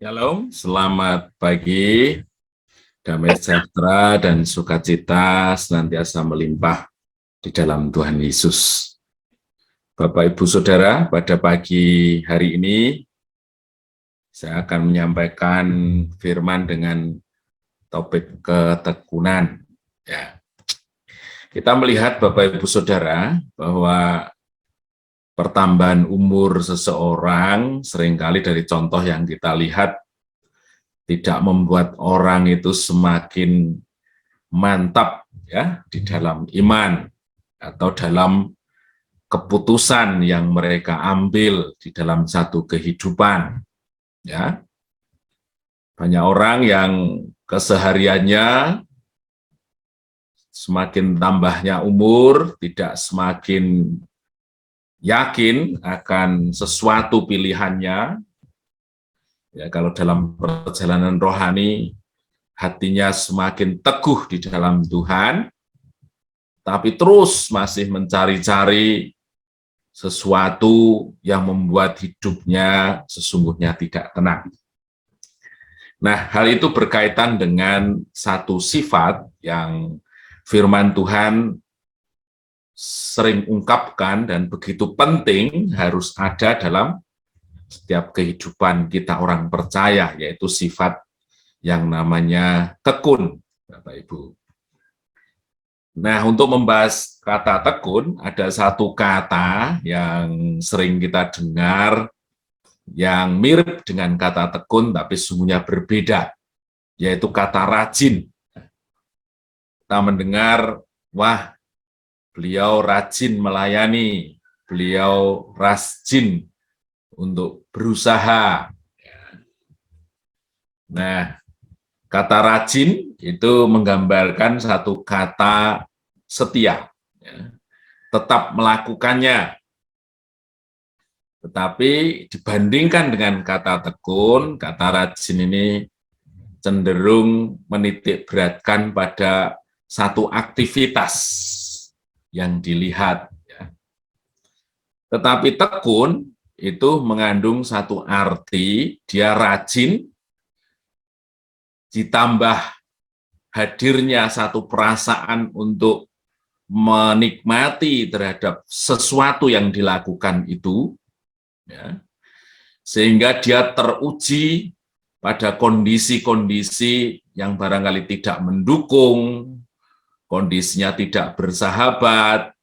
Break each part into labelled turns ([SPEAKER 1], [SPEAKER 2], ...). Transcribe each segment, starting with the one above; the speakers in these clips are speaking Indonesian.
[SPEAKER 1] Shalom, selamat pagi, damai sejahtera dan sukacita senantiasa melimpah di dalam Tuhan Yesus. Bapak, Ibu, Saudara, pada pagi hari ini saya akan menyampaikan firman dengan topik ketekunan. Ya. Kita melihat Bapak, Ibu, Saudara, bahwa pertambahan umur seseorang seringkali dari contoh yang kita lihat tidak membuat orang itu semakin mantap ya di dalam iman atau dalam keputusan yang mereka ambil di dalam satu kehidupan. Ya. Banyak orang yang kesehariannya semakin tambahnya umur tidak semakin yakin akan sesuatu pilihannya. Ya, kalau dalam perjalanan rohani hatinya semakin teguh di dalam Tuhan, tapi terus masih mencari-cari sesuatu yang membuat hidupnya sesungguhnya tidak tenang. Nah, hal itu berkaitan dengan satu sifat yang firman Tuhan sering ungkapkan dan begitu penting harus ada dalam setiap kehidupan kita orang percaya, yaitu sifat yang namanya tekun, Bapak Ibu. Nah, untuk membahas kata tekun, ada satu kata yang sering kita dengar yang mirip dengan kata tekun, tapi sesungguhnya berbeda, yaitu kata rajin. Kita mendengar, wah, beliau rajin melayani, beliau rajin untuk berusaha. Nah, kata rajin itu menggambarkan satu kata setia, ya, tetap melakukannya. Tetapi dibandingkan dengan kata tekun, kata rajin ini cenderung menitik beratkan pada satu aktivitas yang dilihat. Ya. Tetapi tekun itu mengandung satu arti, dia rajin, ditambah hadirnya satu perasaan untuk menikmati terhadap sesuatu yang dilakukan itu, ya, sehingga dia teruji pada kondisi-kondisi yang barangkali tidak mendukung, kondisinya tidak bersahabat,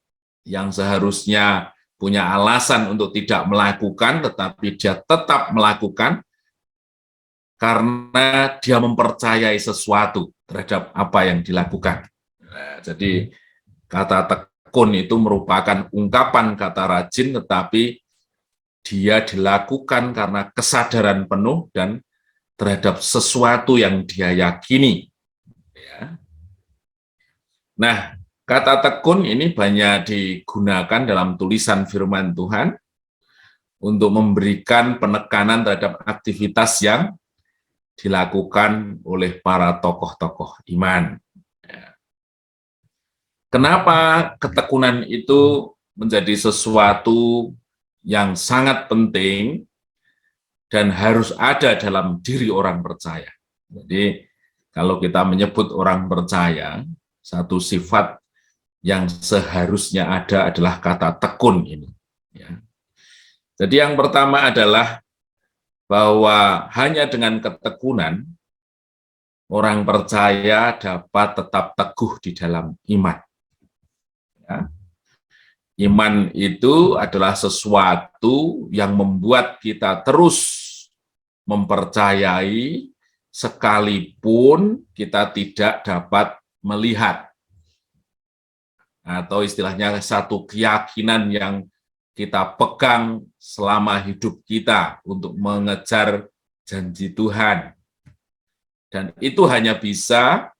[SPEAKER 1] yang seharusnya punya alasan untuk tidak melakukan, tetapi dia tetap melakukan, karena dia mempercayai sesuatu terhadap apa yang dilakukan. Nah, jadi kata tekun itu merupakan ungkapan kata rajin, tetapi dia dilakukan karena kesadaran penuh dan terhadap sesuatu yang dia yakini. Ya. Nah, kata tekun ini banyak digunakan dalam tulisan firman Tuhan untuk memberikan penekanan terhadap aktivitas yang dilakukan oleh para tokoh-tokoh iman. Kenapa ketekunan itu menjadi sesuatu yang sangat penting dan harus ada dalam diri orang percaya. Jadi kalau kita menyebut orang percaya, satu sifat yang seharusnya ada adalah kata tekun ini. Jadi yang pertama adalah bahwa hanya dengan ketekunan, orang percaya dapat tetap teguh di dalam iman. Ya. Iman itu adalah sesuatu yang membuat kita terus mempercayai sekalipun kita tidak dapat melihat. Atau istilahnya satu keyakinan yang kita pegang selama hidup kita untuk mengejar janji Tuhan. Dan itu hanya bisa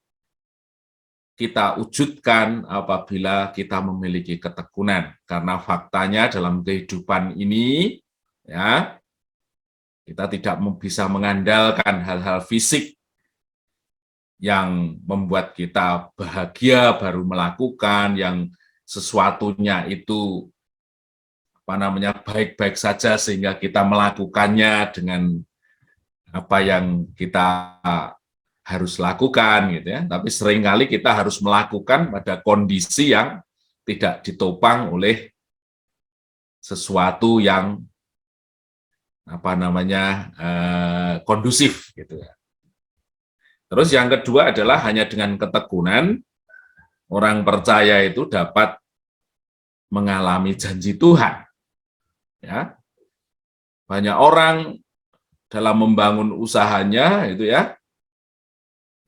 [SPEAKER 1] kita wujudkan apabila kita memiliki ketekunan. Karena faktanya dalam kehidupan ini, ya, kita tidak bisa mengandalkan hal-hal fisik yang membuat kita bahagia baru melakukan, yang sesuatunya itu baik-baik saja sehingga kita melakukannya dengan apa yang kita harus lakukan gitu ya, tapi seringkali kita harus melakukan pada kondisi yang tidak ditopang oleh sesuatu yang kondusif gitu ya. Terus yang kedua adalah hanya dengan ketekunan orang percaya itu dapat mengalami janji Tuhan. Ya, banyak orang dalam membangun usahanya itu ya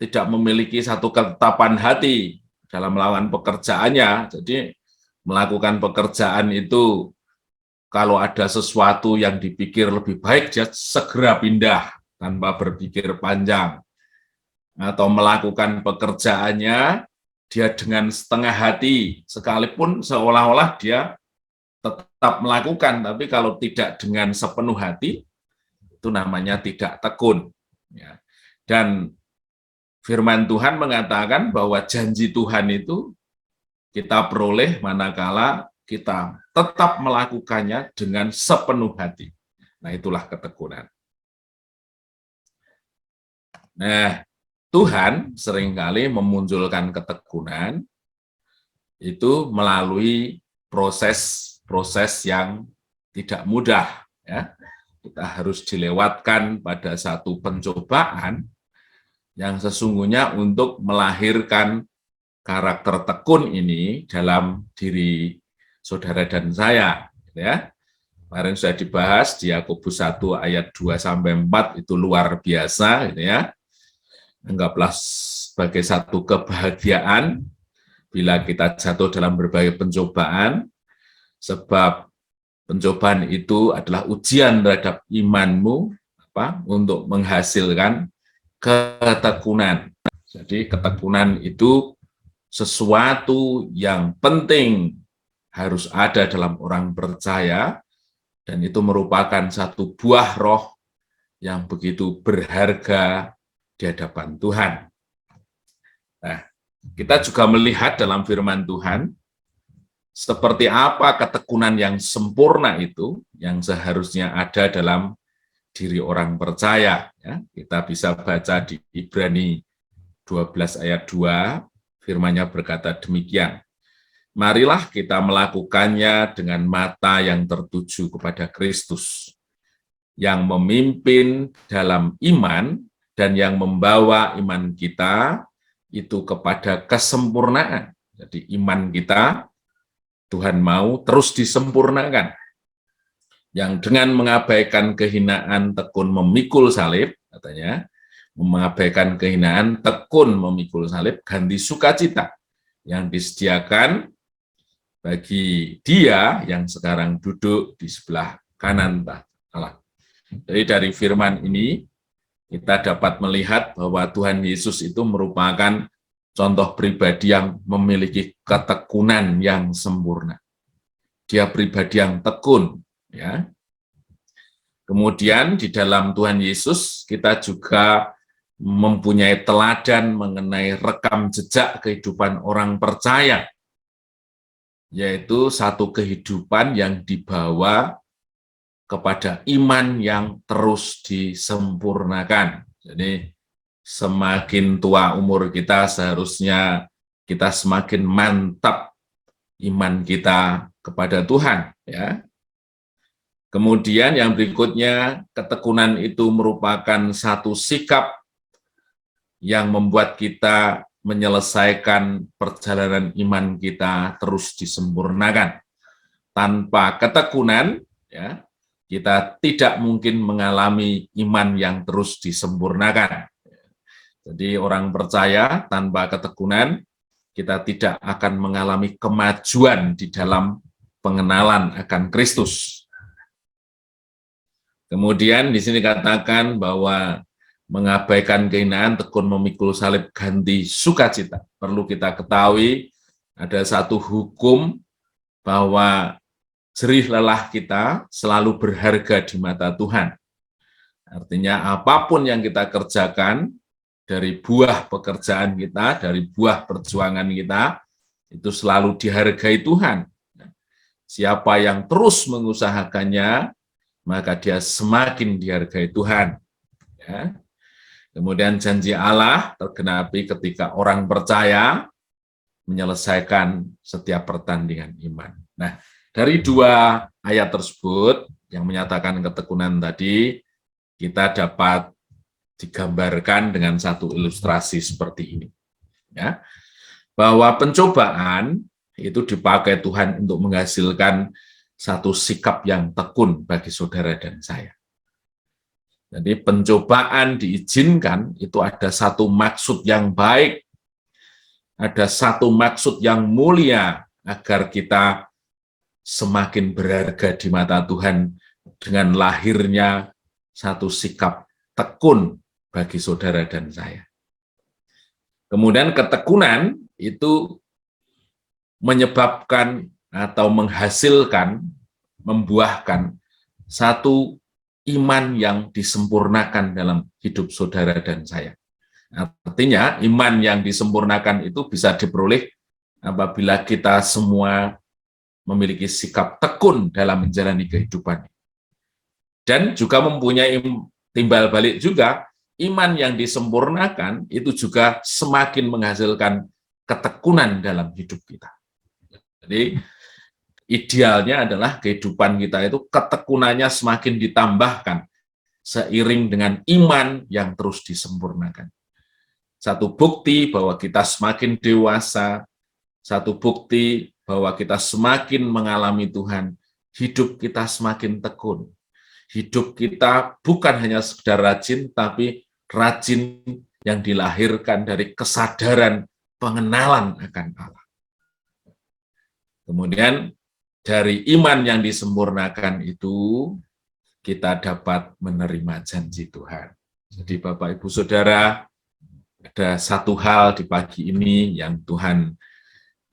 [SPEAKER 1] tidak memiliki satu ketetapan hati dalam melakukan pekerjaannya. Jadi melakukan pekerjaan itu kalau ada sesuatu yang dipikir lebih baik dia segera pindah tanpa berpikir panjang. Atau melakukan pekerjaannya dia dengan setengah hati sekalipun seolah-olah dia tetap melakukan, tapi kalau tidak dengan sepenuh hati itu namanya tidak tekun. Ya. Dan firman Tuhan mengatakan bahwa janji Tuhan itu kita peroleh manakala kita tetap melakukannya dengan sepenuh hati. Nah, itulah ketekunan. Nah, Tuhan seringkali memunculkan ketekunan itu melalui proses-proses yang tidak mudah. Ya. Kita harus dilewatkan pada satu pencobaan yang sesungguhnya untuk melahirkan karakter tekun ini dalam diri saudara dan saya. Ya. Kemarin sudah dibahas di Yakobus 1 ayat 2-4 itu luar biasa, gitu ya. Anggaplah sebagai satu kebahagiaan bila kita jatuh dalam berbagai pencobaan, sebab pencobaan itu adalah ujian terhadap imanmu untuk menghasilkan ketekunan. Jadi ketekunan itu sesuatu yang penting harus ada dalam orang percaya, dan itu merupakan satu buah roh yang begitu berharga di hadapan Tuhan. Nah, kita juga melihat dalam firman Tuhan, seperti apa ketekunan yang sempurna itu, yang seharusnya ada dalam diri orang percaya. Ya, kita bisa baca di Ibrani 12 ayat 2, firman-Nya berkata demikian. Marilah kita melakukannya dengan mata yang tertuju kepada Kristus, yang memimpin dalam iman dan yang membawa iman kita itu kepada kesempurnaan. Jadi iman kita, Tuhan mau terus disempurnakan. Yang dengan mengabaikan kehinaan tekun memikul salib, katanya, mengabaikan kehinaan tekun memikul salib, ganti sukacita yang disediakan bagi dia yang sekarang duduk di sebelah kanan Allah. Jadi dari firman ini, kita dapat melihat bahwa Tuhan Yesus itu merupakan contoh pribadi yang memiliki ketekunan yang sempurna. Dia pribadi yang tekun, ya. Kemudian di dalam Tuhan Yesus kita juga mempunyai teladan mengenai rekam jejak kehidupan orang percaya, yaitu satu kehidupan yang dibawa kepada iman yang terus disempurnakan. Jadi semakin tua umur kita, seharusnya kita semakin mantap iman kita kepada Tuhan. Ya. Kemudian yang berikutnya, ketekunan itu merupakan satu sikap yang membuat kita menyelesaikan perjalanan iman kita terus disempurnakan. Tanpa ketekunan, ya, kita tidak mungkin mengalami iman yang terus disempurnakan. Jadi orang percaya tanpa ketekunan, kita tidak akan mengalami kemajuan di dalam pengenalan akan Kristus. Kemudian di sini katakan bahwa mengabaikan kehinaan, tekun memikul salib, ganti sukacita. Perlu kita ketahui ada satu hukum bahwa jerih lelah kita selalu berharga di mata Tuhan. Artinya apapun yang kita kerjakan, dari buah pekerjaan kita, dari buah perjuangan kita, itu selalu dihargai Tuhan. Siapa yang terus mengusahakannya, maka dia semakin dihargai Tuhan. Ya. Kemudian janji Allah tergenapi ketika orang percaya menyelesaikan setiap pertandingan iman. Nah, dari dua ayat tersebut yang menyatakan ketekunan tadi, kita dapat digambarkan dengan satu ilustrasi seperti ini. Ya, bahwa pencobaan itu dipakai Tuhan untuk menghasilkan satu sikap yang tekun bagi saudara dan saya. Jadi pencobaan diizinkan itu ada satu maksud yang baik, ada satu maksud yang mulia agar kita semakin berharga di mata Tuhan dengan lahirnya satu sikap tekun bagi saudara dan saya. Kemudian ketekunan itu menyebabkan atau menghasilkan, membuahkan satu iman yang disempurnakan dalam hidup saudara dan saya. Artinya iman yang disempurnakan itu bisa diperoleh apabila kita semua memiliki sikap tekun dalam menjalani kehidupan. Dan juga mempunyai timbal balik juga, iman yang disempurnakan itu juga semakin menghasilkan ketekunan dalam hidup kita. Jadi idealnya adalah kehidupan kita itu ketekunannya semakin ditambahkan seiring dengan iman yang terus disempurnakan. Satu bukti bahwa kita semakin dewasa, satu bukti bahwa kita semakin mengalami Tuhan, hidup kita semakin tekun. Hidup kita bukan hanya sekedar rajin, tapi rajin yang dilahirkan dari kesadaran pengenalan akan Allah. Kemudian dari iman yang disempurnakan itu, kita dapat menerima janji Tuhan. Jadi Bapak, Ibu, Saudara, ada satu hal di pagi ini yang Tuhan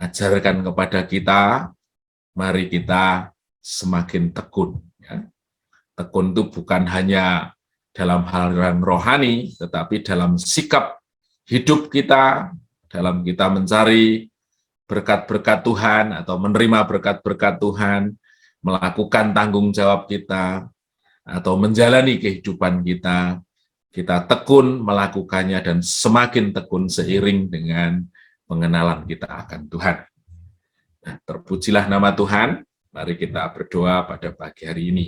[SPEAKER 1] ajarkan kepada kita, mari kita semakin tekun. Ya. Tekun itu bukan hanya dalam hal yang rohani, tetapi dalam sikap hidup kita, dalam kita mencari berkat-berkat Tuhan atau menerima berkat-berkat Tuhan, melakukan tanggung jawab kita, atau menjalani kehidupan kita, kita tekun melakukannya dan semakin tekun seiring dengan pengenalan kita akan Tuhan. Nah, terpujilah nama Tuhan, mari kita berdoa pada pagi hari ini.